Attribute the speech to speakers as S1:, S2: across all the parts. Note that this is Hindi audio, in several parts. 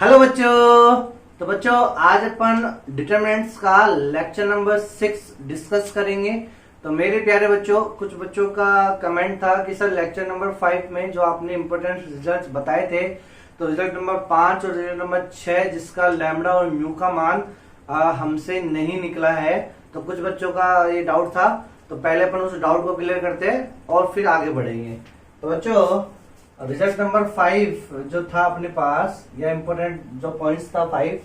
S1: हेलो बच्चों। तो बच्चों आज अपन डिटरमिनेंट्स का लेक्चर नंबर 6 डिस्कस करेंगे। तो मेरे प्यारे बच्चों, कुछ बच्चों का कमेंट था कि सर लेक्चर नंबर 5 में जो आपने इंपोर्टेंट रिजल्ट्स बताए थे, तो रिजल्ट नंबर 5 और रिजल्ट नंबर 6 जिसका लैम्डा और म्यू का मान हमसे नहीं निकला है, तो कुछ बच्चों का ये डाउट था। तो पहले अपन उस डाउट को क्लियर करते हैं और फिर आगे बढ़ेंगे। तो बच्चों रिजल्ट नंबर 5 जो था अपने पास, या इम्पोर्टेंट जो पॉइंट्स था 5,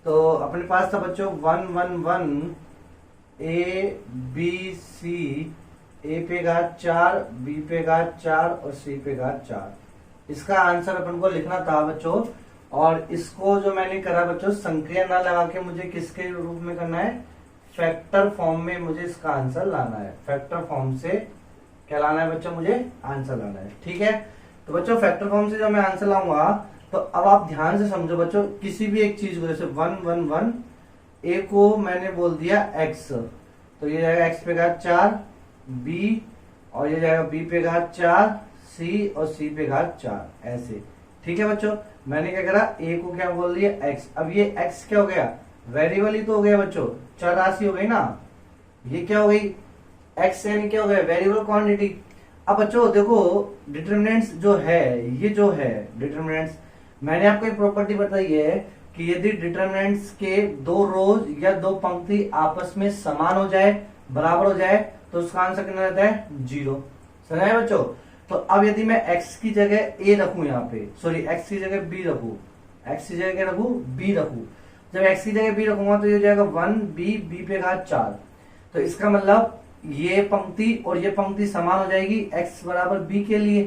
S1: तो अपने पास था बच्चों 111 ए बी सी, ए पे घात 4, बी पे घात 4 और सी पे घात 4। इसका आंसर अपन को लिखना था बच्चों। और इसको जो मैंने करा बच्चों, संक्रिया ना लगा के मुझे किसके रूप में करना है, फैक्टर फॉर्म में मुझे इसका आंसर लाना है। फैक्टर फॉर्म से क्या लाना है बच्चों, मुझे आंसर लाना है। ठीक है, तो बच्चों फैक्टर फॉर्म से जब मैं आंसर लाऊंगा, तो अब आप ध्यान से समझो बच्चों, किसी भी एक चीज को, जैसे 111 ए को मैंने बोल दिया x, तो ये जाएगा x पे घात 4 b, और ये जाएगा b पे घात 4 c, और c पे घात 4, ऐसे। ठीक है बच्चों, मैंने क्या करा, a को क्या बोल दिया x। अब ये x क्या हो गया, वेरिएबल ही तो हो गया बच्चों, चर राशि हो गई ना। ये क्या हो गई, x यानी क्या हो गया, वेरिएबल क्वांटिटी। अब बच्चों देखो, डिटरमिनेंट्स जो है, ये जो है डिटरमिनेंट्स, मैंने आपको एक प्रॉपर्टी बताई है कि यदि डिटरमिनेंट्स के दो रोज या दो पंक्ति आपस में समान हो जाए, बराबर हो जाए, तो उसका आंसर कितना रहता है, 0। समझ आया बच्चों। तो अब यदि मैं x की जगह a रखूं, यहाँ पे सॉरी x की जगह b रखूं, x की जगह क्या रखूं, b रखूं। जब x की जगह b रखूंगा तो ये हो जाएगा 1b, b पे घात 4। तो इसका मतलब ये पंक्ति और ये पंक्ति समान हो जाएगी x बराबर b के लिए।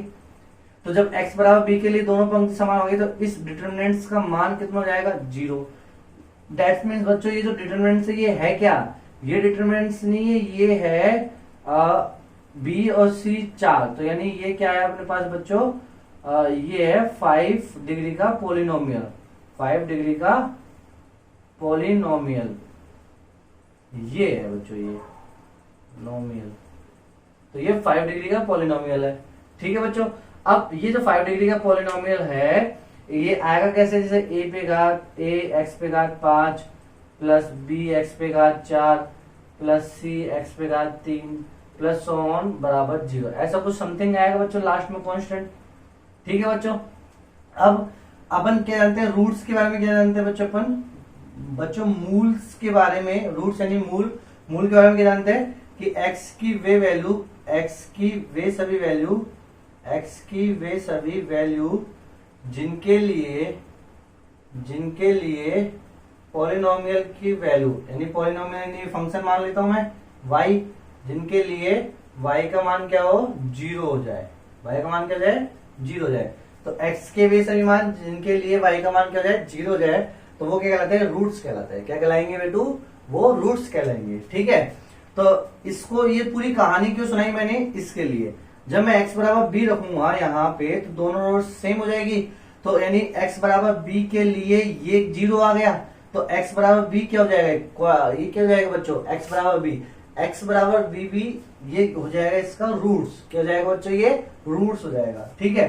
S1: तो जब x बराबर b के लिए दोनों पंक्ति समान हो गई, तो इस डिटरमिनेंट्स का मान कितना हो जाएगा, 0। दैट मीन्स बच्चों ये जो डिटरमिनेंट्स है, ये है क्या, ये डिटरमिनेंट्स नहीं है, ये है b और c 4। तो यानी ये क्या है अपने पास बच्चों, ये है 5 डिग्री का पोलिनोमियल, 5 डिग्री का पोलिनोमियल, ये है बच्चों, ये नोमियल। तो ये 5 डिग्री का पॉलिनोमियल है। ठीक है बच्चों, अब ये जो 5 डिग्री का पॉलिनोमियल है, ये आएगा कैसे, जैसे a पे घात x पे घात 5 प्लस b x पे घात 4 प्लस c x पे घात 3 प्लस सो ऑन बराबर 0, ऐसा कुछ समथिंग आएगा बच्चों लास्ट में कांस्टेंट। ठीक है बच्चों, अब अपन क्या जानते हैं, रूट्स के बारे में क्या जानते हैं बच्चों, अपन बच्चों मूल्स के बारे में, रूट्स यानी मूल, मूल के बारे में क्या जानते हैं कि x की वे वैल्यू, x की वे सभी वैल्यू, x की वे सभी वैल्यू जिनके लिए पॉलिनोमियल की वैल्यू, यानी पॉलिनोमियल यानी फंक्शन मान लेता हूं मैं y, जिनके लिए y का मान क्या हो, 0 हो जाए, y का मान क्या हो जाए, 0 हो जाए। तो x के वे सभी मान जिनके लिए y का मान क्या हो जाए, 0 हो जाए, तो वो क्या कहलाते हैं, रूट्स कहलाते हैं। क्या कहलाएंगे बेटू, वो रूट्स कहलाएंगे। ठीक है, तो इसको ये पूरी कहानी क्यों सुनाई मैंने, इसके लिए जब मैं x बराबर b रखूंगा यहाँ पे, तो दोनों रोड सेम हो जाएगी। तो यानी x बराबर b के लिए ये 0 आ गया, तो x बराबर b क्या हो जाएगा, ये क्या हो जाएगा बच्चों, x बराबर b, x बराबर b भी ये हो जाएगा इसका रूट्स। क्या हो जाएगा बच्चों, ये रूट्स हो जाएगा। ठीक है,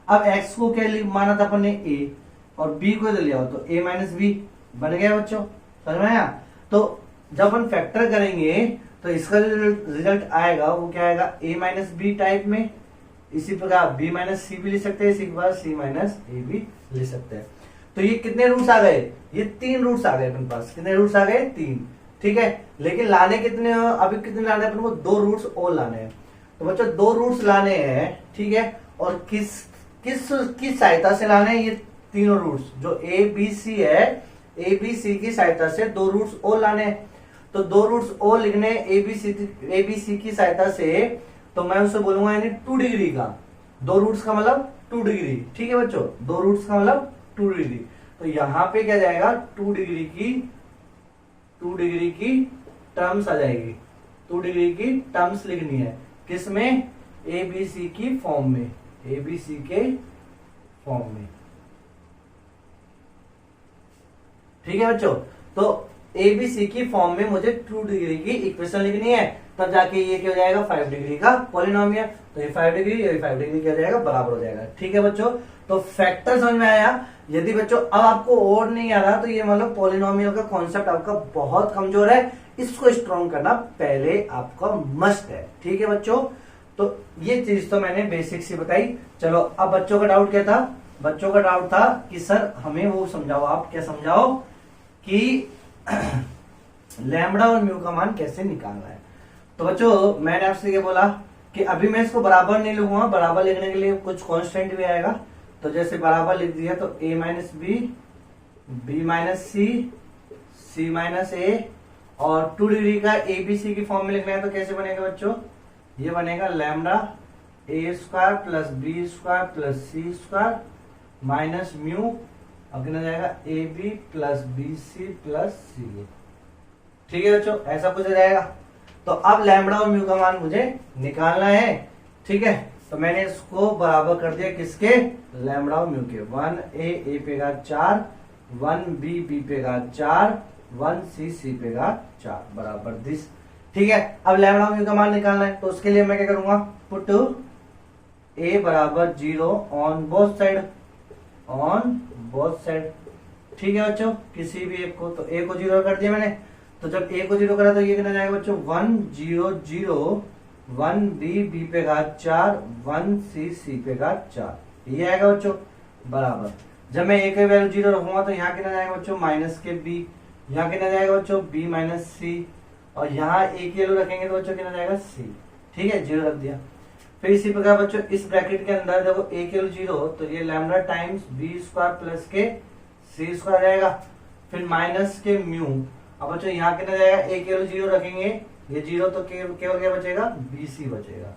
S1: अब x को क्या माना था अपन ने, a, और b को इधर लिया हो, तो a माइनस बी बन गया बच्चों। समझ में आया। तो जब अपन फैक्टर करेंगे, तो इसका जो रिजल्ट आएगा वो क्या आएगा, a माइनस बी टाइप में। इसी प्रकार b माइनस सी भी लिख सकते हैं, इसी प्रकार c माइनस ए भी लिख सकते हैं। तो ये कितने रूट्स आ गए, ये 3 रूट्स आ गए अपने पास। कितने रूट्स आ गए, 3। ठीक है, लेकिन लाने कितने, अभी कितने लाने हैं अपन को, 2 रूट्स और लाने हैं। तो बच्चों 2 रूट्स लाने हैं। ठीक है, और किस सहायता से लाने हैं, ये तीनों रूट्स जो ए बी सी है, ए बी सी की सहायता से 2 रूट्स और लाने हैं। तो 2 रूट्स और लिखने ए बी सी की सहायता से, तो मैं उससे बोलूंगा यानी 2 डिग्री का, 2 रूट्स का मतलब 2 डिग्री। ठीक है बच्चों, 2 रूट्स का मतलब 2 डिग्री। तो यहां पे क्या जाएगा, 2 डिग्री की टर्म्स आ जाएगी, 2 डिग्री की टर्म्स लिखनी है, किसमें, ए बी सी की फॉर्म में, ए बी सी के फॉर्म में। ठीक है बच्चों, तो एबीसी की फॉर्म में मुझे 2 डिग्री की इक्वेशन लिखनी है। तब जाके ये क्या हो जाएगा 5 डिग्री का पॉलिनोमियल। तो ये 5 डिग्री ये 5 डिग्री क्या हो जाएगा बराबर हो जाएगा। ठीक है बच्चों, तो फैक्टर समझ में आया। यदि बच्चों अब आपको और नहीं आ रहा तो ये मतलब पॉलिनोमियल का कॉन्सेप्ट आपका बहुत कमजोर है, इसको स्ट्रॉन्ग करना पहले आपका मस्ट है। ठीक है बच्चों, तो ये चीज तो मैंने बेसिक सी बताई। चलो अब बच्चों का डाउट क्या था, बच्चों का डाउट था कि सर हमें वो समझाओ, आप क्या समझाओ कि लैम्बडा और म्यू का मान कैसे निकालना है। तो बच्चों मैंने आपसे ये बोला कि अभी मैं इसको बराबर नहीं लिखूंगा, बराबर लिखने के लिए कुछ कांस्टेंट भी आएगा। तो जैसे बराबर लिख दिया तो a minus B, B minus C, C minus A, और 2 डिग्री का ए बी सी की फॉर्म में लिखना है तो कैसे बनेगा बच्चों, ये बनेगा lambda A square plus B square plus C square minus mu, अब कितना जाएगा A B plus B C plus C. ठीक है बच्चों, ऐसा कुछ हो जाएगा। तो अब लैम्बडा और म्यू का मान मुझे निकालना है। ठीक है, तो मैंने इसको बराबर कर दिया किसके, लैम्बडा और म्यू के। 1 ए पे घात 4, 1 बी पे घात 4, 1 सी पे घात 4 बराबर दिस। ठीक है, अब लैम्बडा और म्यू का मान निकालना है तो उसके लिए मैं क्या करूंगा, पुट ए बराबर 0 on both side, on both side. ठीक है बच्चों, किसी भी एक को, तो ए को 0 कर दिया मैंने। तो जब ए को 0 करा तो ये कितना जाएगा बच्चों 1 0 0, 1 बी पे घात 4, 1 सी पे घात 4, ये आएगा बच्चों बराबर। जब मैं ए के वैल्यू 0 रखूंगा तो यहाँ कितना जाएगा बच्चों माइनस के बी, यहाँ कितना जाएगा बच्चों बी माइनस सी, और यहाँ ए की वैल्यू रखेंगे तो बच्चों कितना जाएगा सी। ठीक है, 0 रख दिया। फिर इसी प्रकार बच्चों इस ब्रैकेट के अंदर देखो ए की वैल्यू 0 तो ये lambda times B square plus के सी स्क्वायर जाएगा, फिर माइनस के म्यू। अब बच्चों यहाँ कितना जाएगा, ए की वैल्यू 0 रखेंगे, ये 0 तो केवल क्या बचेगा बी सी बचेगा।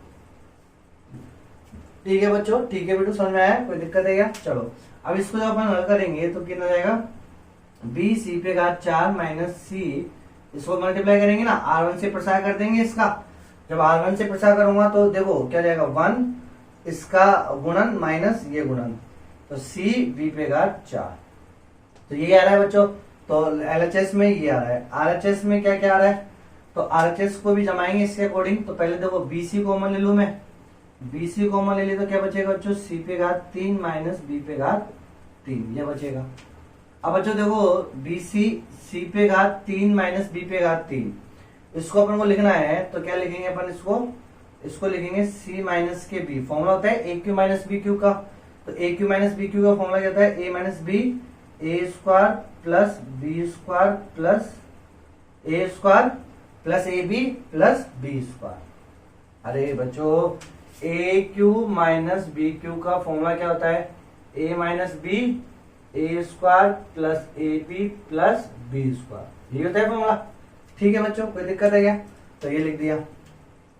S1: ठीक है बच्चों, ठीक है बेटू, समझ में आया, कोई दिक्कत है क्या। चलो अब इसको जब अपन हल करेंगे तो कितना जाएगा बी सी पे घात 4 माइनस सी, इसको मल्टीप्लाई करेंगे ना, R1 से प्रसार कर देंगे इसका। जब R1 से प्रसार करूंगा तो देखो क्या जाएगा 1 इसका गुणन माइनस ये गुणन, तो सी बी पे घात 4। तो ये आ रहा है बच्चों, तो LHS में ये आ रहा है। RHS में क्या क्या आ रहा है, तो RHS को भी जमाएंगे इसके अकॉर्डिंग। तो पहले देखो BC कॉमन ले लू मैं, BC कॉमन ले ली तो क्या बचेगा बच्चों सी पे घात 3 माइनस बी पे घात 3, ये बचेगा। अब बच्चों देखो BC सी पे घात 3 माइनस बी पे घात 3, इसको अपन को लिखना है तो क्या लिखेंगे अपन, इसको लिखेंगे सी माइनस के बी। फॉर्मूला होता है A cube minus B cube का, तो A cube minus B cube का फॉर्मूला क्या होता है, A minus B A square plus B square plus A square plus A B plus B square. अरे बच्चों A cube minus B cube का फॉर्मूला क्या होता है, A minus B A square plus A B plus B square, ये होता है फॉर्मूला। ठीक है बच्चों, कोई दिक्कत है क्या, तो ये लिख दिया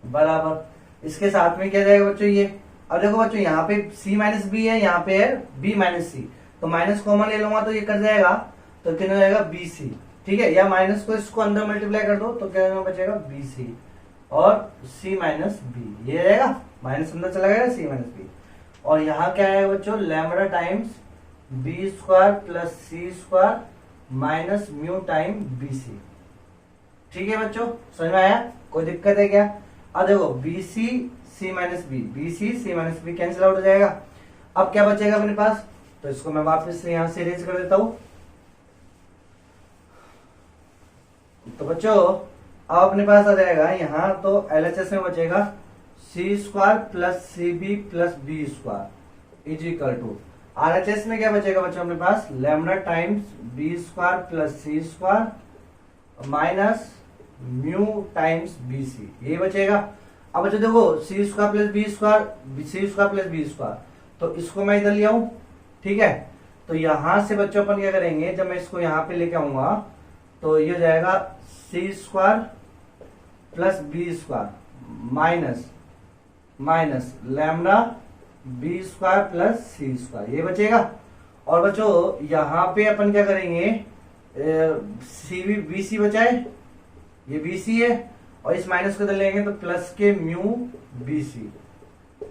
S1: बराबर। इसके साथ में क्या जाएगा बच्चों ये, अब देखो बच्चों यहाँ पे c माइनस बी है, यहाँ पे है b माइनस सी, तो माइनस कॉमन ले लूंगा तो ये कर जाएगा, तो कितना जाएगा बी सी। ठीक है, या माइनस को इसको अंदर मल्टीप्लाई कर दो तो क्या बचेगा बी सी और c माइनस बी, ये रहेगा, माइनस अंदर चला गया c माइनस बी। और यहाँ क्या आएगा बच्चों lambda times B square plus C square minus mu time B C. ठीक है बच्चों, समझ में आया, कोई दिक्कत है क्या। अब देखो B C C minus B, B C C minus B cancel out हो जाएगा। अब क्या बचेगा अपने पास, तो इसको मैं वापस से यहां से इरेज कर देता हूं। तो बच्चों अब अपने पास आ जाएगा यहाँ, तो LHS में बचेगा C square plus C B plus B square is equal to, RHS में क्या बचेगा बच्चों अपने पास, lambda times B square plus C square minus mu times B C, ये बचेगा। अब बच्चों देखो C square plus B square, C square plus B square, तो इसको मैं इधर ले आऊं। ठीक है, तो यहां से बच्चों अपन क्या करेंगे, जब मैं इसको यहां पे लेके आऊंगा तो ये हो जाएगा C square plus B square minus minus lambda B square plus C square, ये बचेगा। और बच्चों यहाँ पे अपन क्या करेंगे, सी बी सी बचा है, ये बी सी है, और इस माइनस को इधर लेंगे तो प्लस के mu B C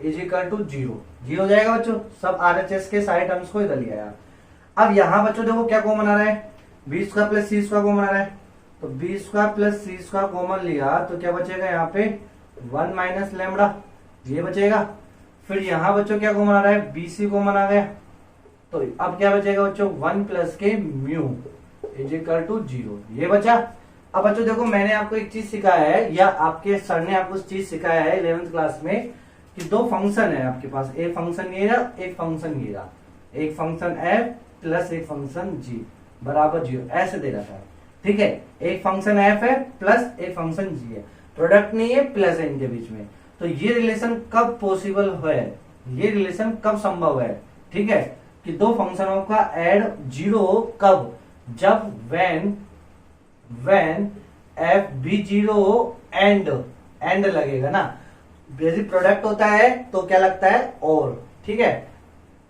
S1: is equal to 0, 0 हो जाएगा बच्चों। सब RHS के सारे टर्म्स को इधर लिया यार। अब यहाँ बच्चों देखो क्या कॉमन आ रहा है, B square plus C square common आ रहा है, तो B square plus C square common लिया तो क्या बचेगा यहाँ पे 1 माइनस लैम्बडा, ये बचेगा। फिर यहाँ बच्चों क्या कॉमन आ रहा है, बी सी कॉमन आ गया, तो अब क्या बचेगा बच्चों 1 प्लस के म्यू इज इक्वल टू 0, ये बचा। अब बच्चों देखो मैंने आपको एक चीज सिखाया है या आपके सर ने आपको चीज सिखाया है 11th क्लास में कि दो फंक्शन है आपके पास, एक फंक्शन ये रहा, एक फंक्शन ये रहा, एक फंक्शन एफ प्लस एक फंक्शन जी बराबर 0 ऐसे दे रखा है, ठीक है। एक फंक्शन एफ है प्लस एक फंक्शन जी है, प्रोडक्ट नहीं है, प्लस है इनके बीच में। तो ये रिलेशन कब पॉसिबल है, ये रिलेशन कब संभव है, ठीक है, कि दो फंक्शनों का एड 0 कब, जब when एफ बी 0 एंड लगेगा ना, बेसिक प्रोडक्ट होता है तो क्या लगता है और, ठीक है।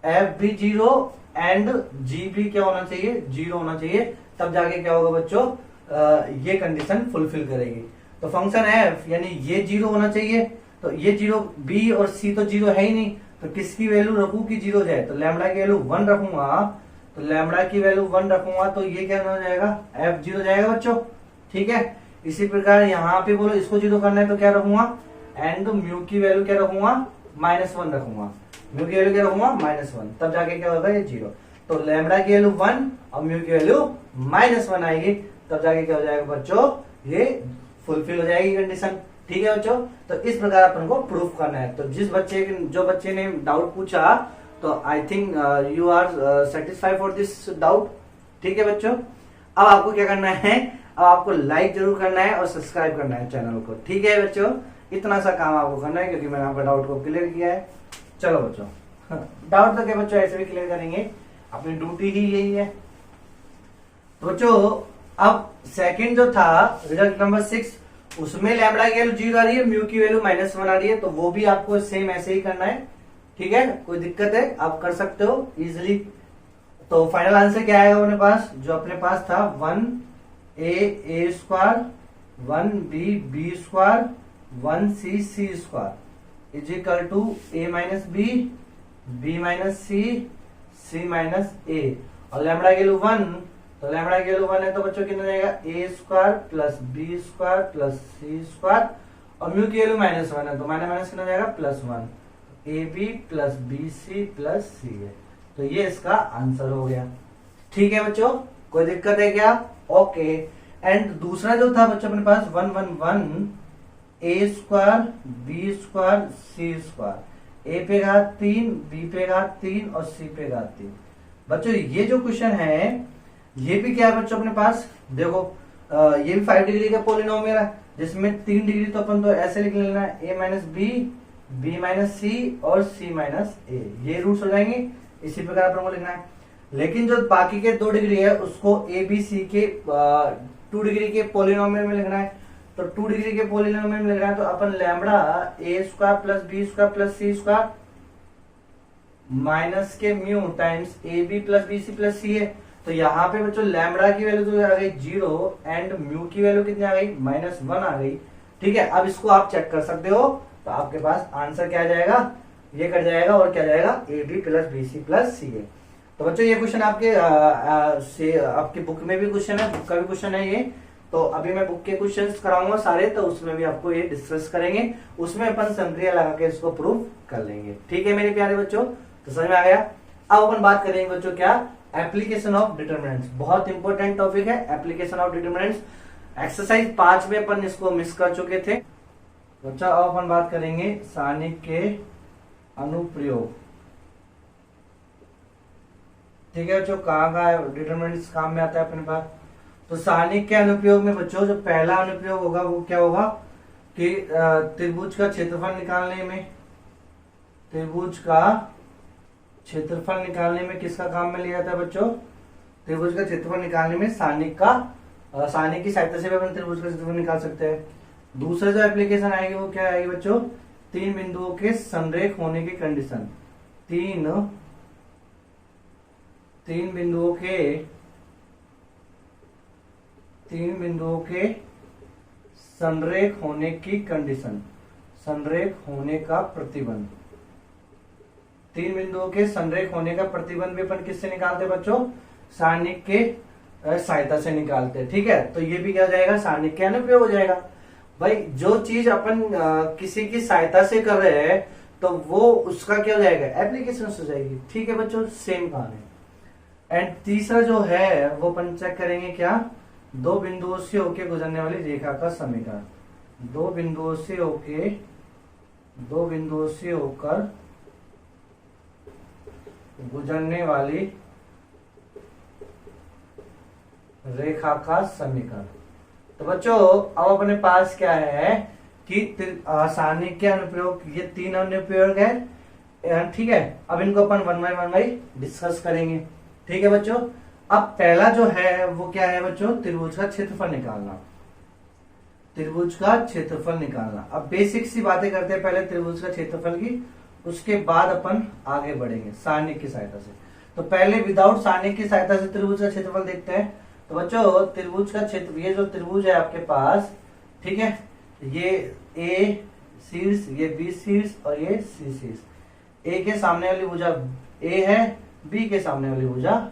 S1: एफ बी 0 एंड जी भी क्या होना चाहिए, 0 होना चाहिए, तब जाके क्या होगा बच्चों ये कंडीशन फुलफिल करेगी। तो फंक्शन एफ यानी ये 0 होना चाहिए, तो ये 0, बी और सी तो 0 है ही नहीं, तो किसकी वैल्यू रखू कि 0 जाए, तो लैम्बडा की वैल्यू 1 रखूंगा, तो लैम्बडा की वैल्यू 1 रखूंगा तो ये क्या हो जाएगा, एफ 0 जाएगा बच्चों, ठीक है। इसी प्रकार यहाँ पे बोलो इसको 0 करना है तो क्या रखूंगा, एंड म्यू की वैल्यू क्या रखूंगा, -1 रखूंगा, म्यू की वैल्यू क्या रखूंगा -1, तब जाके क्या होगा ये 0। तो लैम्बडा की वैल्यू 1 और म्यू की वैल्यू -1 आएगी, तब जाके क्या हो जाएगा बच्चों ये फुलफिल हो जाएगी कंडीशन, ठीक है बच्चों। तो इस प्रकार अपन को प्रूफ करना है। तो जो बच्चे ने डाउट पूछा तो I think you are satisfied for this doubt, ठीक है बच्चों। अब आपको क्या करना है, अब आपको लाइक जरूर करना है और सब्सक्राइब करना है चैनल को, ठीक है बच्चों। इतना सा काम आपको करना है क्योंकि मैंने आपका डाउट को क्लियर किया है। चलो बच्चों डाउट तो क्या बच्चों ऐसे भी क्लियर करेंगे, अपनी ड्यूटी ही यही है। तो बच्चों अब सेकंड जो था रिजल्ट नंबर 6, उसमें लैम्बडा की वैल्यू 0 आ रही है, म्यू की वैल्यू -1 आ रही है, तो वो भी आपको सेम ऐसे ही करना है, ठीक है। कोई दिक्कत है आप कर सकते हो इजिली। तो फाइनल आंसर क्या आएगा अपने पास, जो अपने पास था 1a square 1b square 1c square is equal to a minus b minus c minus a, और लैम्बडा की वैल्यू 1, तो लैम्बडा की वैल्यू 1 है तो बच्चों कितना जाएगा a square plus b square plus c square, और म्यू की वैल्यू -1 है तो माइनस कितना जाएगा +1, ab plus B C plus C है। तो ये इसका आंसर हो गया, ठीक है बच्चों। कोई दिक्कत है क्या, ओके। एंड दूसरा जो था बच्चों अपने पास 1 a square B square C square, a पे घात 3 b पे घात 3 और c पे घात 3। बच्चों ये जो क्वेश्चन है ये भी क्या है बच्चों अपने पास, देखो ये भी 5 डिग्री का पॉलिनोमियल है, जिसमें 3 डिग्री तो अपन तो ऐसे लिख लेना है a माइनस बी माइनस सी और c माइनस ए, ये रूट्स हो जाएंगे। इसी प्रकार अपन को लिखना है, लेकिन जो बाकी के 2 डिग्री है उसको ए बी सी के 2 डिग्री के पॉलिनोमियल में लिखना है। तो 2 डिग्री के पॉलिनोमियल में लिखना है तो अपन lambda a square plus B square plus C square minus के mu times A B plus B C plus C है। तो यहाँ पे बच्चों लैम्बडा की वैल्यू तो आ गई 0 एंड म्यू की वैल्यू कितनी आ गई -1 आ गई, ठीक है। अब इसको आप चेक कर सकते हो, तो आपके पास आंसर क्या जाएगा, ये कट जाएगा और क्या जाएगा A B plus B C plus C है। तो बच्चों ये क्वेश्चन आपके बुक में भी क्वेश्चन है, बुक का भी क्वेश्चन है ये। तो अभी मैं बुक के क्वेश्चंस कराऊंगा सारे, तो उसमें भी आपको ये डिस्कस करेंगे, उसमें अपन संक्रिया लगा के इसको प्रूव कर लेंगे, ठीक है मेरे प्यारे बच्चों। तो समझ में आ गया। अब अपन बात करेंगे बच्चों क्या, एप्लीकेशन ऑफ डिटरमिनेंट्स। बहुत इंपॉर्टेंट टॉपिक है एप्लीकेशन ऑफ डिटरमिनेंट्स। एक्सरसाइज 5 में अपन इसको मिस कर चुके थे बच्चा। अब अपन बात करेंगे सारणिक के अनुप्रयोग, ठीक है बच्चों। कहाँ का डिटरमिनेंट्स काम में आता है अपने पास। तो सारणिक के अनुप्रयोग में बच्चों जो पहला अनुप्रयोग होगा वो क्या होगा कि त्रिभुज का क्षेत्रफल निकालने में, त्रिभुज का क्षेत्रफल निकालने में किसका काम में लिया जाता है बच्चों, त्रिभुज का क्षेत्रफल निकालने में सारणिक की सहायता से भी अपन त्रिभुज का क्षेत्रफल निकाल सकते हैं। दूसरा जो एप्लीकेशन आएगी वो क्या आएगी बच्चों, 3 बिंदुओं के संरेख होने की कंडीशन, तीन बिंदुओं के संरेख होने की कंडीशन, संरेख होने का प्रतिबंध। 3 बिंदुओं के संरेख होने का प्रतिबंध भी अपन किससे निकालते हैं बच्चों, सारणिक के सहायता से निकालते हैं। ठीक है, तो ये भी क्या हो जाएगा, सारणिक के अनुप्रयोग हो जाएगा। भाई जो चीज अपन किसी की सहायता से कर रहे हैं तो वो उसका क्या हो जाएगा, एप्लीकेशन हो जाएगी। ठीक है बच्चों, सेम कहानी। एंड तीसरा जो है वो अपन चेक करेंगे क्या, दो बिंदुओं से होके गुजरने वाली रेखा का समीकरण। दो बिंदुओं से होकर गुजरने वाली रेखा का समीकरण। तो बच्चों अब अपने पास क्या है कि सारणिक के अनुप्रयोग, ये तीन अनुप्रयोग है। ठीक है, अब इनको अपन वन बाय डिस्कस करेंगे। ठीक है बच्चों, अब पहला जो है वो क्या है बच्चों, त्रिभुज का क्षेत्रफल निकालना। त्रिभुज का क्षेत्रफल निकालना। अब बेसिक सी बातें करते हैं पहले त्रिभुज का क्षेत्रफल की, उसके बाद अपन आगे बढ़ेंगे सारणिक की सहायता से। तो पहले विदाउट सारणिक की सहायता से त्रिभुज का क्षेत्रफल देखते हैं। तो बच्चों त्रिभुज का क्षेत्र, ये जो त्रिभुज है आपके पास, ठीक है, ये ए शीर्ष, ये बी शीर्ष और ये सी शीर्ष। ए के सामने वाली भुजा ए है, बी के सामने वाली भुजा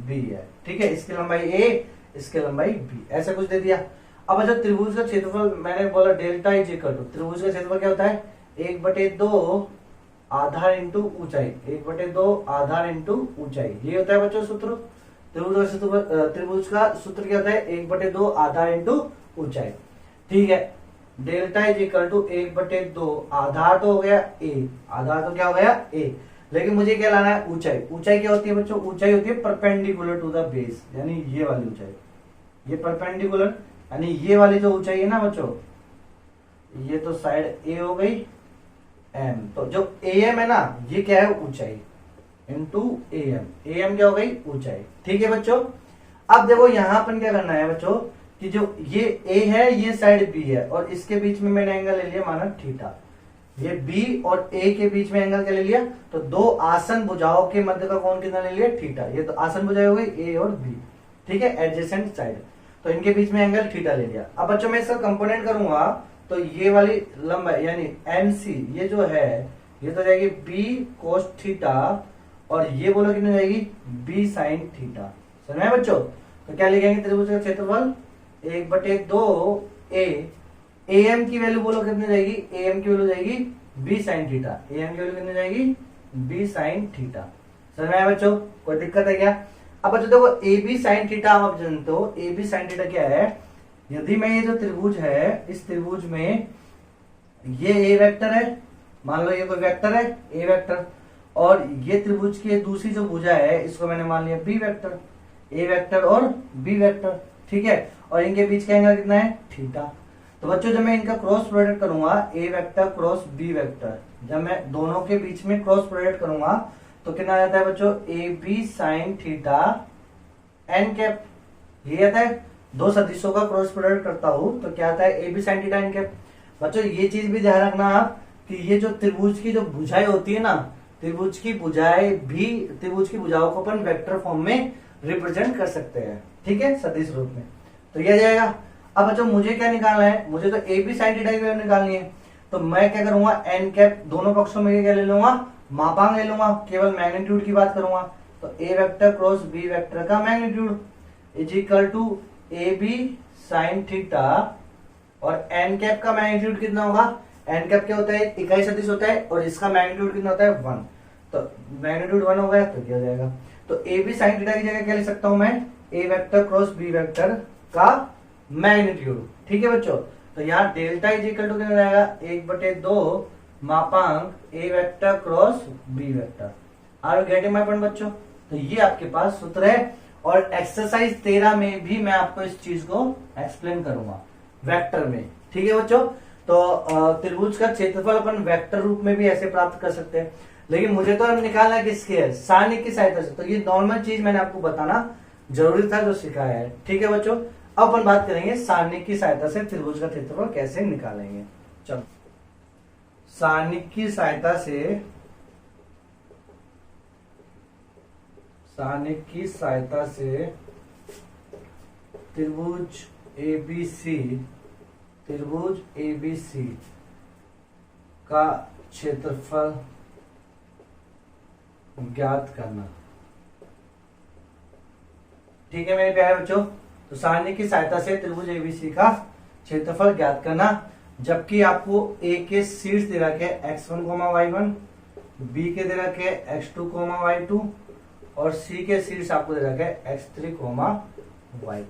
S1: बी है। ठीक है, इसकी लंबाई ए, इसकी लंबाई बी, ऐसा कुछ दे दिया। अब अच्छा त्रिभुज का क्षेत्रफल मैंने बोला डेल्टा इज इक्वल टू, त्रिभुज का क्षेत्रफल क्या होता है, 1/2 आधार इंटू ऊंचाई, 1/2 आधार इंटू ऊंचाई, ये होता है बच्चों सूत्र। त्रिभुज का सूत्र क्या होता है, 1/2 आधार इंटू ऊंचाई। ठीक है, डेल्टा इज इक्वल टू 1/2, आधार तो हो गया ए, आधार तो क्या हो गया ए, लेकिन मुझे क्या लाना है, ऊंचाई। ऊंचाई क्या होती है बच्चों, ऊंचाई होती है परपेंडिकुलर टू द बेस, यानी ये वाली ऊंचाई, ये परपेंडिकुलर, यानी ये वाली जो ऊंचाई है ना बच्चों, ये तो साइड ए हो गई एम, तो जो एम है ना ये क्या है, ऊंचाई इंटू एम, एम क्या हो गई, ऊंचाई। ठीक है बच्चों, अब देखो यहां अपन क्या करना है बच्चों कि जो ये ए है ये साइड बी है और इसके बीच में मैंने एंगल ले लिया माना थीटा, ये बी और ए के बीच में एंगल क्या ले लिया, तो दो आसन भुजाओं के मध्य का कोण कितना ले लिया, थीटा। ये तो आसन भुजाएं हो गई ए और बी, ठीक है, एडजेसेंट साइड, तो इनके बीच में एंगल थीटा ले लिया। अब बच्चों मैं इसका कंपोनेंट करूंगा तो ये वाली लंबाई यानी एन सी, ये जो है ये तो जाएगी बी कोस थीटा और ये बोलो कितनी जाएगी, बी साइन थीटा। समझ में बच्चों, तो क्या लिखेंगे त्रिभुज का क्षेत्रफल 1/2 ए एम की वैल्यू बोलो कितनी जाएगी, ए एम की वैल्यू जाएगी B sine theta, A M की वैल्यू कितनी जाएगी, बी साइन थीटा। समझ में आया बच्चों, कोई दिक्कत है क्या। अब बच्चों देखो ए बी साइन थीटा आप जानते हो, ए बी साइन थीटा क्या है, यदि मैं ये जो त्रिभुज है इस त्रिभुज में ये ए वेक्टर है, मान लो ये कोई वेक्टर है ए वेक्टर, और ये त्रिभुज की दूसरी जो भुजा है इसको मैंने मान लिया बी वेक्टर, ए वेक्टर और बी वेक्टर, ठीक है, और इनके बीच का एंगल कितना है, थीटा। तो बच्चों जब मैं इनका क्रॉस प्रोडक्ट करूंगा ए वेक्टर क्रॉस बी वेक्टर, जब मैं दोनों के बीच में क्रॉस प्रोडक्ट करूंगा तो कितना आ जाता है बच्चों, A B sine theta N cap, ये आता है। दो सदिशों का क्रॉस प्रोडक्ट करता हूं तो क्या आता है, A B sine theta N cap. बच्चों ये चीज भी ध्यान रखना आप कि ये जो त्रिभुज की जो भुजाएं होती है ना, त्रिभुज की भुजाओं को अपन वेक्टर फॉर्म में रिप्रेजेंट कर सकते हैं, ठीक है, सदिश रूप में। तो ये जाएगा। अब बच्चों मुझे क्या निकालना है, मुझे तो ए बी साइन थीटा की वैल्यू निकालनी है, तो मैं क्या करूंगा, एन कैप दोनों पक्षों में क्या ले लूंगा, मापांक ले लूंगा, केवल मैग्नीट्यूड की बात करूंगा। तो A vector cross B vector का magnitude is equal to A B sine theta और एन कैप का मैग्नीट्यूड कितना होगा, एन कैप क्या होता है, इकाई सदिश होता है और इसका मैग्नीट्यूड कितना होता है 1, तो मैग्नीट्यूड 1 हो गया तो क्या हो जाएगा, तो ए बी साइन थीटा की जगह क्या लिख सकता हूं मैं, ए वेक्टर क्रॉस बी वेक्टर का मैग्नीट्यूड। ठीक है बच्चों, तो यहाँ डेल्टा इज इक्वल टू कितना जाएगा, 1/2 मापांक A vector cross B vector. Are you getting my point बच्चों। तो ये आपके पास सूत्र है और एक्सरसाइज 13 में भी मैं आपको इस चीज को एक्सप्लेन करूंगा वेक्टर में, ठीक है बच्चों। तो त्रिभुज का क्षेत्रफल अपन वेक्टर रूप में भी ऐसे प्राप्त कर सकते हैं, लेकिन मुझे तो निकालना है किसके है, सारणिक की सहायता से। तो ये नॉर्मल चीज मैंने आपको बताना जरूरी था जो सिखाया है, ठीक है बच्चों। अब अपन बात करेंगे सारणिक की सहायता से त्रिभुज का क्षेत्रफल कैसे निकालेंगे। चलो, सारणिक की सहायता से त्रिभुज एबीसी का क्षेत्रफल ज्ञात करना। ठीक है मेरे प्यारे बच्चों, तो सारणी की सहायता से त्रिभुज एबीसी का क्षेत्रफल ज्ञात करना, जबकि आपको ए के शीर्ष दे रखे x1, y1, बी के दे रखे x2, y2 और सी के शीर्ष आपको दे रखे x3, y3।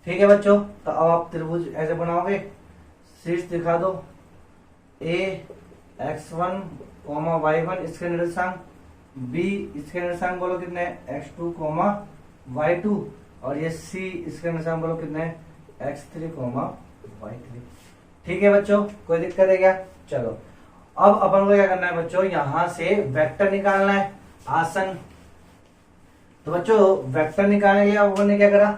S1: ठीक है बच्चों, तो अब आप त्रिभुज ऐसे बनाओगे, शीर्ष दिखा दो, a x1, y1 इसके निर्देशांक, b इसके निर्देशांक बोलो कितने x2, y2 और ये c इसके निर्देशांक बोलो कितने x3, y3। ठीक है बच्चों, कोई दिक्कत है क्या? चलो अब अपन को क्या करना है बच्चों, यहां से वेक्टर निकालना है आसन। तो बच्चों वेक्टर निकालने के लिए अपन ने क्या करा,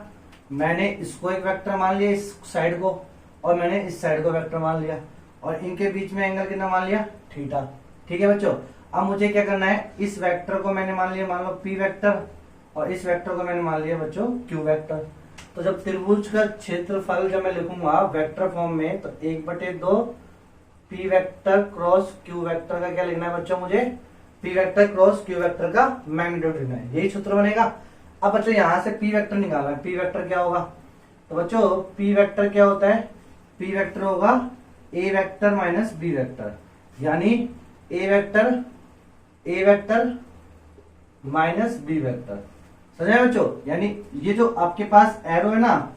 S1: मैंने इसको एक वेक्टर मान लिया, इस साइड को, और मैंने इस साइड को वेक्टर मान लिया, और इनके बीच में एंगल कितना मान लिया, थीटा। ठीक है बच्चों, अब मुझे क्या करना है, इस वेक्टर को मैंने मान लिया, मान लो p वेक्टर, और इस वेक्टर को मैंने मान लिया बच्चों q वेक्टर। तो जब त्रिभुज का क्षेत्रफल जब मैं लिखूंगा वेक्टर फॉर्म में, तो 1/2 p vector cross q vector का क्या लिखना है बच्चों, मुझे p vector cross q vector का मैग्नीट्यूड लिखना है, यही सूत्र बनेगा। अब बच्चों यहां से p वेक्टर निकालना है, p वेक्टर क्या होगा, तो बच्चों p वेक्टर क्या होता है, p वेक्टर होगा a vector minus b vector, यानी a vector minus b vector. समझे बच्चों, यानी ये जो आपके पास एरो है ना,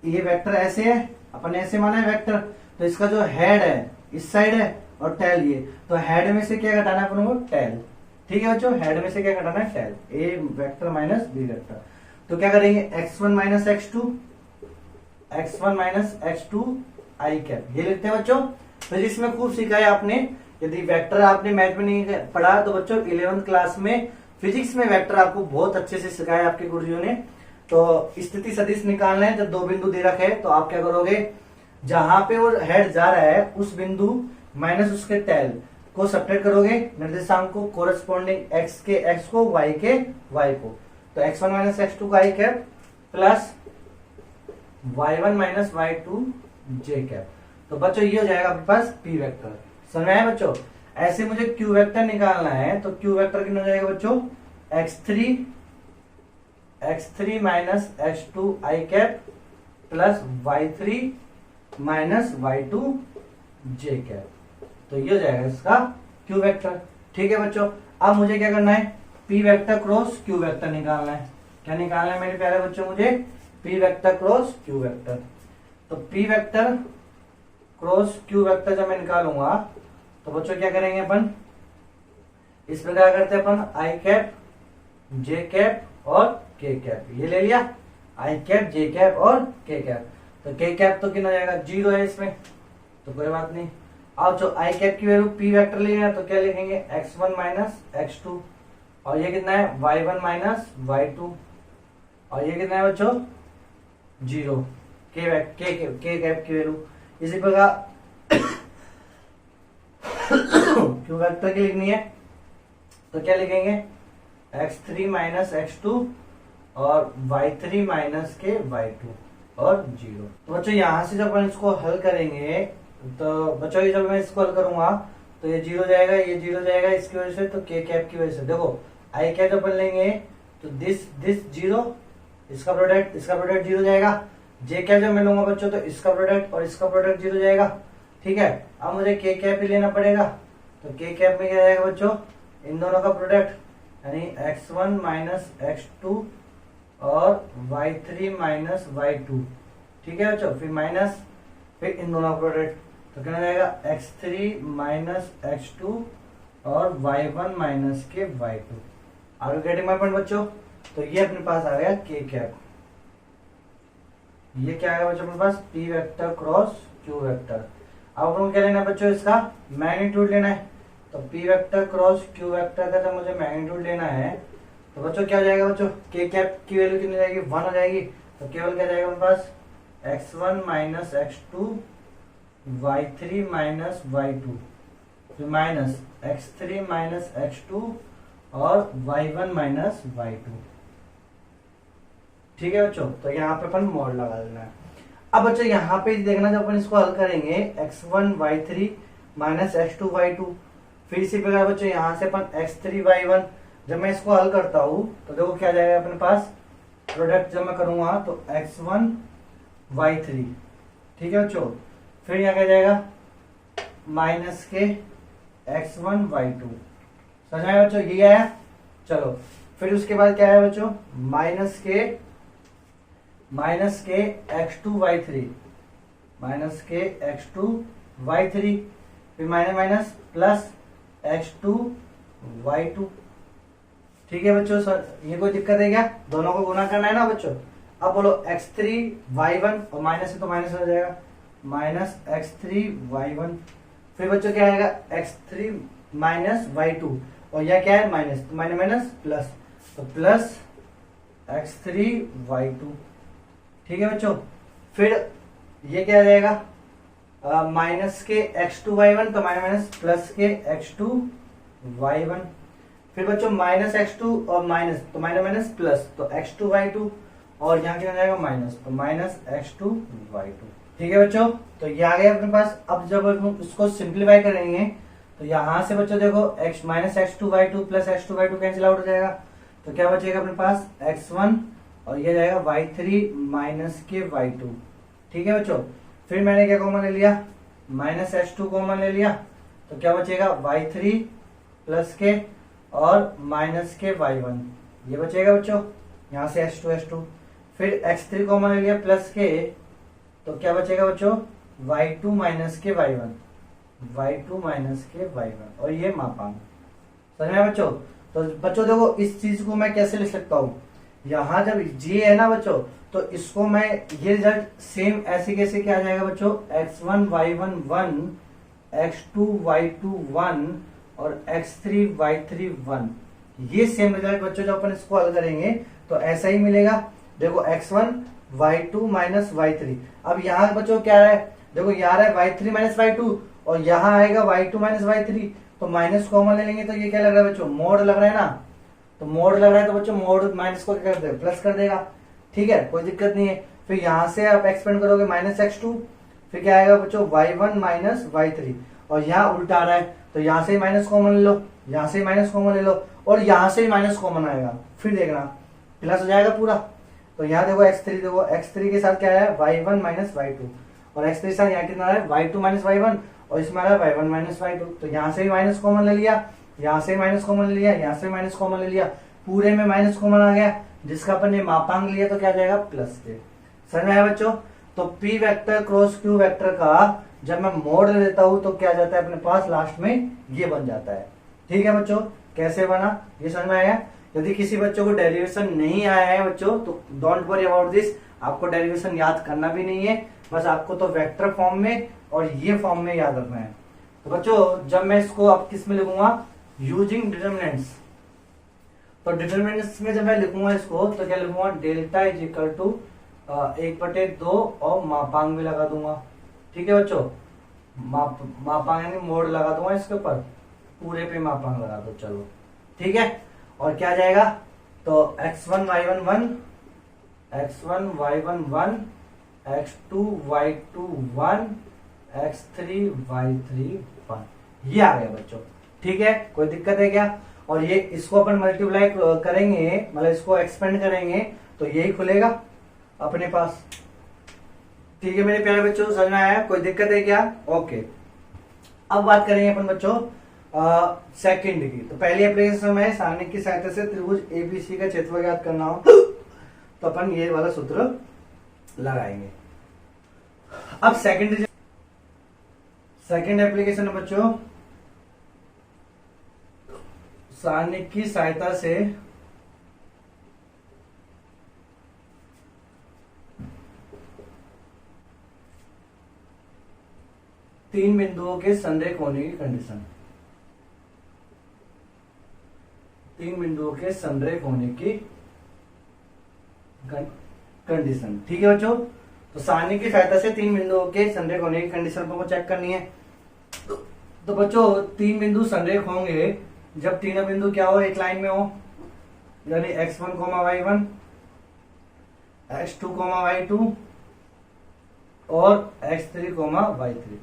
S1: ये वेक्टर ऐसे है, अपन ऐसे माना है वेक्टर, तो इसका जो हेड है इस साइड है और टेल ये, तो हेड में से क्या घटाना है अपन को, टेल। ठीक है बच्चों, हेड में से क्या घटाना है, टेल, ए वेक्टर माइनस बी वेक्टर। तो क्या करेंगे, x1 minus x2 I cap, ये लिखते हैं बच्चों। फिजिक्स में खूब सीखा है आपने, यदि वेक्टर आपने मैथ में नहीं पढ़ा तो बच्चों 11th क्लास में फिजिक्स में वेक्टर आपको बहुत अच्छे से सिखाया आपके गुरुजियों ने। तो स्थिति सदिश निकालना है, जब दो बिंदु दे रखे तो आप क्या करोगे, जहां पे वो हेड जा रहा है उस बिंदु माइनस उसके टेल को सब्ट्रैक्ट करोगे, निर्देशांक को कोरेस्पॉन्डिंग x के x को, y के y को, तो x1 माइनस x2 का I cap plus y1 minus y2 j cap. तो बच्चों ये हो जाएगा आपके पास p वेक्टर। समझ में आया बच्चों? ऐसे मुझे q वेक्टर निकालना है, तो q वेक्टर कितना हो जाएगा बच्चों, x3 minus x2 I cap plus y3 minus y2 j cap. तो ये हो जाएगा इसका q वेक्टर। ठीक है बच्चों, अब मुझे क्या करना है, p vector cross q vector निकालना है। क्या निकालना है मेरे प्यारे बच्चों, मुझे p vector cross q vector. तो p vector cross q vector जब मैं निकालूंगा तो बच्चों क्या करेंगे अपन, इस प्रकार करते हैं अपन आई कैप जे कैप और के कैप, ये ले लिया, आई कैप जे कैप और के कैप। तो के कैप तो कितना जाएगा, 0 है इसमें, तो कोई बात नहीं। अब जो आई कैप की वैल्यू p वेक्टर लेना है तो क्या लिखेंगे, x1 माइनस x2, और ये कितना है y1 माइनस y2, और ये कितना है बच्चों 0, के कैप की वैल्यू। इसी प्रकार क्यू वेक्टर की लिखनी है तो क्या लिखेंगे, x3 माइनस x2 और y3 माइनस के y2 और 0। तो बच्चों यहां से जब अपन इसको हल करेंगे, तो बच्चों ये जब मैं इसको हल करूंगा तो ये 0 जाएगा, ये 0 जाएगा इसकी वजह से, तो के कैप की वजह से। देखो आई कैप जब अपन लेंगे तो दिस 0, इसका प्रोडक्ट 0 जाएगा। जे कैप जब मैं लूंगा बच्चों तो इसका प्रोडक्ट और इसका प्रोडक्ट 0 जाएगा। ठीक है, अब मुझे के कैप ही लेना पड़ेगा, तो के कैप में क्या जाएगा बच्चों, इन दोनों का प्रोडक्ट, यानी x1 माइनस x2 और y3 माइनस y2। ठीक है बच्चों, फिर माइनस, फिर इन दोनों का प्रोडक्ट, तो क्या जाएगा x3 माइनस x2 और y1 माइनस के y2। आगे गेटिंग माय पॉइंट बच्चों, तो ये अपने पास आ गया के कैप। ये क्या आएगा बच्चों अपने पास, p vector cross q vector. अब अपन क्या लेना है बच्चों, इसका मैग्नीट्यूड लेना है। तो p vector cross q vector का जब मुझे मैग्नीट्यूड लेना है तो बच्चों क्या हो जाएगा बच्चों, के कैप की वैल्यू कितनी जाएगी, 1 हो जाएगी। तो केवल क्या जाएगा अपने पास, x1 minus x2 y3 minus y2, फिर माइनस x3 माइनस x2 और y1 माइनस y2। ठीक है बच्चों, तो यहाँ पे अपन मॉड लगा देना है। अब बच्चों यहाँ पे देखना, जब अपन इसको हल करेंगे x1 y3 minus x2 y2, फिर इसी प्रकार बच्चों यहाँ से अपन x3 y1, जब मैं इसको हल करता हूँ तो देखो क्या जाएगा अपने पास, प्रोडक्ट जब मैं करूंगा तो x1 y3, ठीक है बच्चों। फिर यहाँ क्या जाएगा माइनस के x1 y2, समझ आया बच्चों, ये आया। चलो फिर उसके बाद क्या है बच्चों, माइनस के x2 y3, माइनस के x2 y3, फिर minus minus plus x2 y2, ठीक है बच्चों। सर ये कोई दिक्कत है क्या, दोनों को गुना करना है ना बच्चों। अब बोलो x3 y1 और माइनस है तो माइनस हो जाएगा, माइनस x3 y1। फिर बच्चों क्या आएगा x3 माइनस y2, और यह क्या है माइनस, तो माइनस माइनस प्लस, तो प्लस x3 y2, ठीक है बच्चों। फिर ये क्या आ जाएगा माइनस के x2 y1, तो माइनस माइनस प्लस के x2 y1। फिर बच्चों माइनस x2 और माइनस, तो माइनस माइनस प्लस, तो x2 y2, और यहाँ क्या आ जाएगा माइनस, तो माइनस x2 y2, ठीक है बच्चों। तो ये आ गया अपने पास। अब जब हम इसको सिंप्लीफाई करेंगे तो यहाँ से बच्चों देखो x minus x2 y2 plus x2 y2 cancel out हो जाएगा, तो क्या बचेगा अपने पास x1 और ये जाएगा y3 माइनस के y2, ठीक है बच्चों। फिर मैंने क्या कॉमन ले लिया, माइनस x2 कॉमन ले लिया, तो क्या बचेगा y3 प्लस के और माइनस के y1, ये बचेगा बच्चों, यहाँ से h2। फिर x3 कॉमन ले लिया प्लस के, तो क्या बचेगा बच्चों y2 माइनस के y1, y2 माइनस के y1, और ये मापांक, समझ में बच्चों। तो बच्चों देखो इस चीज को मैं कैसे लिख सकता हूँ, यहाँ जब ये है ना बच्चों, तो इसको मैं ये रिजल्ट सेम ऐसे कैसे क्या आ जाएगा बच्चों, x1 y1 1, x2 y2 1 और x3 y3 1, ये सेम रिजल्ट बच्चों जब अपन इसको हल करेंगे तो ऐसा ही मिलेगा। देखो x1 y2 माइनस y3, अब यहाँ बच्चों क्या है, देखो यहाँ है y3 माइनस y2 और यहाँ आएगा y2 माइनस y3, तो माइनस कॉमन ले लेंगे तो ये क्या लग रहा है बच्चों, मोड लग रहा है ना, तो मोड लग रहा है तो बच्चों मोड माइनस को क्या कर देगा, प्लस कर देगा, ठीक है कोई दिक्कत नहीं है। फिर यहाँ से आप एक्सपेंड करोगे माइनस x2, फिर क्या आएगा बच्चों y1 माइनस y3, और यहाँ उल्टा आ रहा है तो यहाँ से ही माइनस कॉमन ले लो, यहाँ से ही माइनस कॉमन ले लो, और यहाँ से ही माइनस कॉमन आएगा, फिर देखना प्लस हो जाएगा पूरा। तो यहाँ देखो x3, देखो x3 के साथ क्या है y1 माइनस y2, और x3 के साथ यहाँ कितना है y2 माइनस y1, और इसमें आ रहा है y1 माइनस y2, तो यहाँ से ही माइनस कॉमन ले लिया, यहाँ से माइनस कॉमन ले लिया, यहाँ से माइनस कॉमन ले लिया, पूरे में माइनस कॉमन आ गया, जिसका अपन ने मापांक लिया तो क्या आ जाएगा प्लस के। समझ में आया बच्चों। तो p vector cross q vector का जब मैं मोड ले लेता हूं तो क्या जाता है अपने पास, लास्ट में ये बन जाता है, ठीक है बच्चों। कैसे बना ये समझ में आया। यदि किसी बच्चों को डेरिवेशन नहीं आया है बच्चों तो डोंट वरी अबाउट दिस, आपको डेरिवेशन याद करना भी नहीं है, बस आपको तो वेक्टर फॉर्म में और ये फॉर्म में याद रखना है। तो बच्चों जब मैं इसको अब किस में लिखूंगा, यूजिंग डिटरमिनेंट्स, तो डिटरमिनेंट्स में जब मैं लिखूंगा इसको तो क्या लिखूंगा, डेल्टा इज इक्वल टू 1/2 और मापांक भी लगा दूंगा, ठीक है बच्चों। मापांक यानी मोड लगा दूंगा इसके ऊपर, पूरे पे मापांक लगा दो, चलो ठीक है। और क्या जाएगा, तो x1 y1 1, x1 y1 1, x2 y2 1, x3 y3 1, ये आ गया बच्चों, ठीक है कोई दिक्कत है क्या। और ये इसको अपन मल्टीप्लाई करेंगे, मतलब इसको एक्सपेंड करेंगे तो यही खुलेगा अपने पास, ठीक है मेरे प्यारे बच्चों, समझ में आया, कोई दिक्कत है क्या। ओके अब बात करेंगे अपन बच्चों सेकंड की। तो पहली एप्लीकेशन में सारणी की सहायता से त्रिभुज एबीसी का क्षेत्रफल ज्ञात करना हो तो अपन ये वाला सूत्र लगाएंगे। अब सेकंड एप्लीकेशन है बच्चों, सारणी की सहायता से तीन बिंदुओं के संरेख होने की कंडीशन, तीन बिंदुओं के संरेख होने की कंडीशन, ठीक है बच्चों। तो सारणी की सहायता से तीन बिंदुओं के संरेख होने की कंडीशन को चेक करनी है। तो बच्चों तीन बिंदु संरेख होंगे जब तीनों बिंदु क्या हो, एक लाइन में हो, यानी x1, y1, x2, y2 और x3, y3।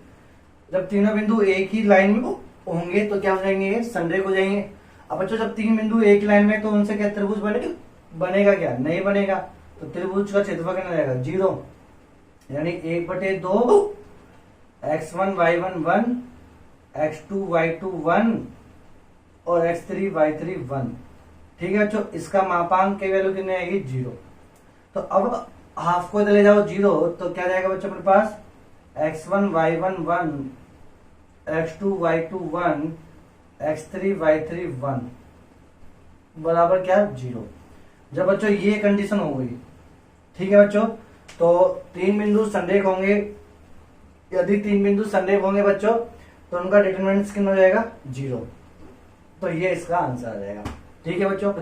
S1: जब तीनों बिंदु एक ही लाइन में होंगे तो क्या हो जाएंगे, संरेख हो जाएंगे। अब बच्चों जब तीन बिंदु एक लाइन में तो उनसे क्या त्रिभुज बनेगा क्या, नहीं बनेगा। तो त्रिभुज का क्षेत्रफल कितना रहेगा 0, यानी 1/2 x1 y1 1, x2 y2 1 और x3 y3 1। ठीक है बच्चों, इसका मापांक की वैल्यू कितनी आएगी 0। तो अब हाफ को ले जाओ 0, तो क्या जाएगा बच्चों अपने पास x1 y1 1, x2 y2 1, x3 y3 1 बराबर क्या 0। जब बच्चों ये कंडीशन हो गई, ठीक है बच्चों, तो 3 बिंदु संरेख होंगे। यदि 3 बिंदु संरेख होंगे बच्चों, तो उनका डिटरमिनेंट कितना हो जाएगा 0। तो ये इसका आंसर आ जाएगा। ठीक है बच्चों,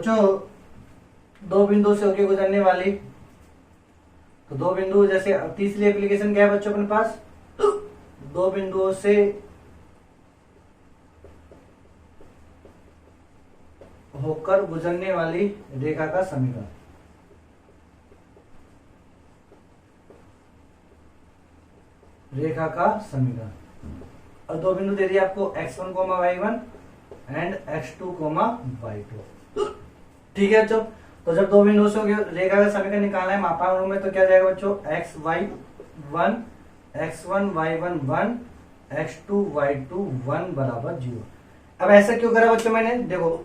S1: 2 बिंदु से होकर गुजरने वाली, तो 2 बिंदु, जैसे अब तीसरी एप्लीकेशन क्या है बच्चों अपने पास, 2 बिंदुओं से होकर गुजरने वाली रेखा का समीकरण। रेखा का समीकरण, और 2 बिंदु दे दिए आपको x1, y1 and x2, y2। ठीक है बच्चों, तो जब 2 बिंदुओं से रेखा का समीकरण निकालना है मापांक रूप में, तो क्या जाएगा बच्चों x1 y1 1, x2 y2 1 बराबर 0। अब ऐसा क्यों करा बच्चों मैंने, देखो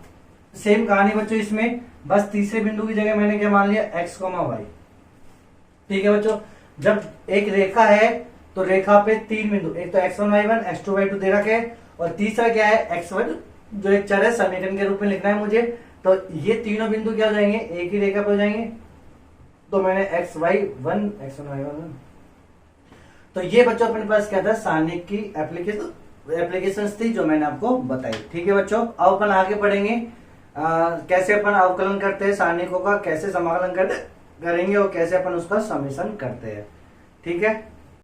S1: सेम कहानी बच्चों, इसमें बस तीसरे बिंदु की जगह मैंने क्या मान लिया x, y। ठीक है बच्चों, जब एक रेखा है तो रेखा पे 3 बिंदु, एक तो x1 y1 x2 y2 दे रखे, और तीसरा क्या है x1 जो एक चर है, समीकरण के रूप में लिखना है मुझे। तो ये तीनों बिंदु क्या हो जाएंगे, एक ही रेखा पर हो जाएंगे। तो मैंने x1 y1 1। तो ये बच्चों अपने पास क्या था, सारणिक की एप्लीकेशंस थी जो मैंने आपको बताई। ठीक है बच्चों, अब अपन आगे बढ़ेंगे कैसे अपन अवकलन करते हैं सारणिकों का, कैसे समाकलन करेंगे और कैसे अपन उसका समेशन करते हैं। ठीक है।